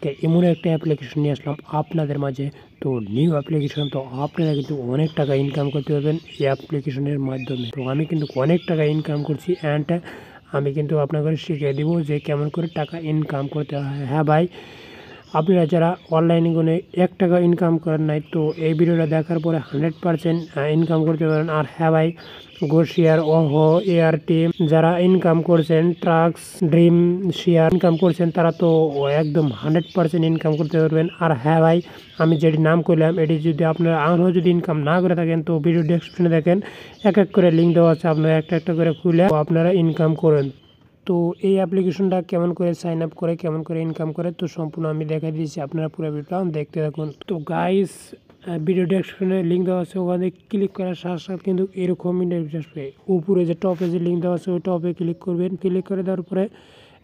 আজকে এমন একটা অ্যাপ্লিকেশন নিয়ে আসলাম আপনাদের মাঝে। তো নিউ অ্যাপ্লিকেশন, তো আপনারা কিন্তু অনেক টাকা ইনকাম করতে পারবেন এই অ্যাপ্লিকেশনের মাধ্যমে। তো আমি কিন্তু অনেক টাকা ইনকাম করছি অ্যান্ড আমি কিন্তু আপনাদের শিখিয়ে দিব যে কেমন করে টাকা ইনকাম করতে হয়। হ্যাঁ ভাই, আপনারা যারা অনলাইনে কোনো 1 টাকা ইনকাম করেন নাই, তো এই ভিডিওটা দেখার পরে 100% ইনকাম করতে পারেন। আর হ্যাঁ ভাই, গোশেয়ার, ওহো, এআরটি যারা ইনকাম করছেন, ট্রাক্স, ড্রিম শেয়ার ইনকাম করছেন, তারা তো একদম 100% ইনকাম করতে পারবেন। আর হ্যাঁ ভাই, আমি যেটি নাম করলাম এটি যদি আপনারা আরও যদি ইনকাম না করে থাকেন, তো ভিডিও ডেসক্রিপশনে দেখেন এক এক করে লিঙ্ক দেওয়া আছে, আপনারা একটা একটা করে খুলে আপনারা ইনকাম করেন। তো এই অ্যাপ্লিকেশনটা কেমন করে সাইন আপ করে, কেমন করে ইনকাম করে, তো সম্পূর্ণ আমি দেখাই দিয়েছি, আপনারা পুরো ভিডিওটা দেখতে থাকুন। তো গাইস, ভিডিও ডেসক্রিপশনে লিঙ্ক দেওয়া আছে, ওখানে ক্লিক করার সাথে সাথে কিন্তু এরকম ইন্টারফেস আসবে। উপরে যে টপে যে লিঙ্ক দেওয়া আছে ওই টপে ক্লিক করবেন। ক্লিক করে দেওয়ার পরে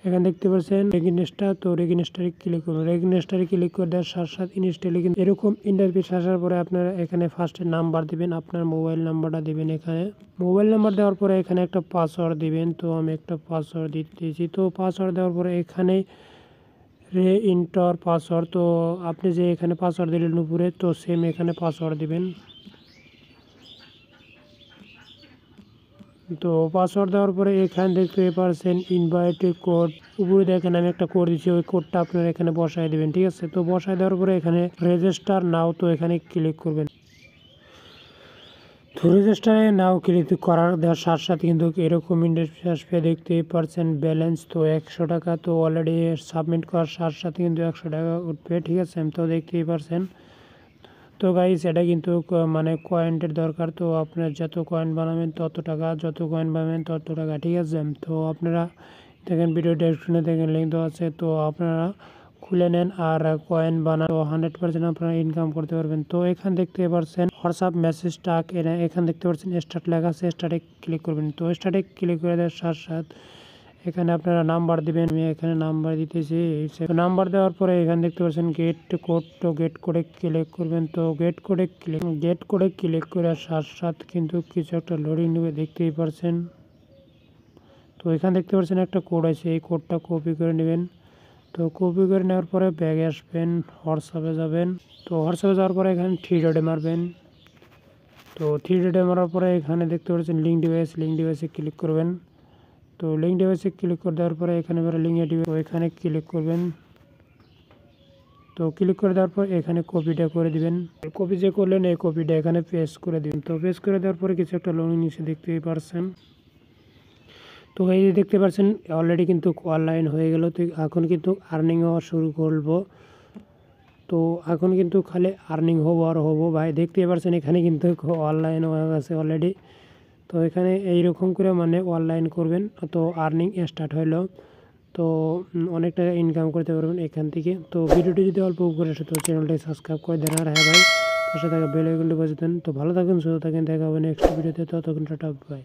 এখানে দেখতে পাচ্ছেন রেজিস্টার, তো রেজিস্টারে ক্লিক করবেন। রেজিস্টারে ক্লিক করে দেওয়ার সাথে সাথে ইনস্টলে কিন্তু এরকম ইন্টারফেস আসার পরে আপনারা এখানে ফার্স্টে নাম্বার দিবেন, আপনার মোবাইল নাম্বারটা দিবেন। এখানে মোবাইল নাম্বার দেওয়ার পরে এখানে একটা পাসওয়ার্ড দিবেন। তো আমি একটা পাসওয়ার্ড দিতেছি। তো পাসওয়ার্ড দেওয়ার পরে এখানে ইন্টার পাসওয়ার্ড, তো আপনি যে এখানে পাসওয়ার্ড দিলেন উপরে, তো সেম এখানে পাসওয়ার্ড দিবেন। তো পাসওয়ার্ড দেওয়ার পরে এখানে দেখতে পারছেন ইনভাইট কোড, উপরে দেখেন আমি একটা কোড দিচ্ছি, ওই কোডটা আপনারা এখানে বসায় দেবেন। ঠিক আছে, তো বসায় দেওয়ার পরে এখানে রেজিস্টার নাও, তো এখানে ক্লিক করবেন। তো রেজিস্টারে নাও ক্লিক করার দেওয়ার সাথে সাথে কিন্তু এরকম ইন্টারফেস আসবে, দেখতে পারছেন ব্যালেন্স তো 100 টাকা। তো অলরেডি সাবমিট করার সাথে সাথে কিন্তু 100 টাকা উঠবে। ঠিক আছে, তো দেখতেই পারছেন। তো গাইস, এটা কিন্তু মানে কয়েনের দরকার, তো আপনার যত কয়েন বানাবেন তত টাকা, যত কয়েন বানাবেন তত টাকা। ঠিক আছে, তো আপনারা দেখেন ভিডিও ডেসক্রিপশনে দেখেন লিঙ্ক দেওয়া আছে, তো আপনারা খুলে নেন আর কয়েন বানান, তো 100% আপনারা ইনকাম করতে পারবেন। তো এখানে দেখতে পাচ্ছেন হোয়াটসঅ্যাপ মেসেজ টাক, এখানে দেখতে পাচ্ছেন স্টার্ট লেখা আছে, স্টার্টে ক্লিক করবেন। তো স্টার্টে ক্লিক করে দেওয়ার সাথে সাথে এখানে আপনারা নাম্বার দিবেন। আমি এখানে নাম্বার দিতেছি। নাম্বার দেওয়ার পরে এখানে দেখতে পাচ্ছেন গেট কোড, তো গেট কোডে ক্লিক করবেন। তো গেট কোডে ক্লিক করার সাথে সাথে কিন্তু কিছু একটা লোডিং নেবে, দেখতেই পারছেন। তো এখানে দেখতে পাচ্ছেন একটা কোড আছে, এই কোডটা কপি করে নেবেন। তো কপি করে নেওয়ার পরে ব্যাগে আসবেন, হোয়াটসঅ্যাপে যাবেন। তো হোয়াটসঅ্যাপে যাওয়ার পরে এখানে 3 ডটে মারবেন। তো 3 ডটে মারার পরে এখানে দেখতে পাচ্ছেন লিঙ্ক ডিভাইসে ক্লিক করবেন। তো লিঙ্ক ডিভাইসে ক্লিক করে দেওয়ার পরে এখানে লিঙ্ক ডিভাইস, তো এখানে ক্লিক করবেন। তো ক্লিক করে দেওয়ার পর এখানে কপিটা করে দিবেন। কপি যে করলেন এই কপিটা এখানে পেস্ট করে দিবেন। তো পেস্ট করে দেওয়ার পরে কিছু একটা লোডিং নিচে দেখতেই পারছেন। তো এই যে দেখতে পাচ্ছেন অলরেডি কিন্তু অনলাইন হয়ে গেল। তো এখন কিন্তু আর্নিং হওয়া শুরু করব। তো এখন কিন্তু খালি আর্নিং হবো আর হবো ভাই, দেখতেই পারছেন এখানে কিন্তু অনলাইন হয়ে গেছে অলরেডি। তো এখানে এইরকম করে মানে অনলাইন করবেন, তো আর্নিং স্টার্ট হলো। তো অনেক টাকা ইনকাম করতে পারবেন এখান থেকে। তো ভিডিওটি যদি অল্প উপকার আসে তো চ্যানেলটি সাবস্ক্রাইব করে দেন। আর হ্যাঁ ভাই, পাশে থাকা বেল আইকনটি বাজিয়ে দেন। তো ভালো থাকেন, সুস্থ থাকেন, দেখা হবে নেক্সট ভিডিওতে। ততক্ষণ টাটা, বাই।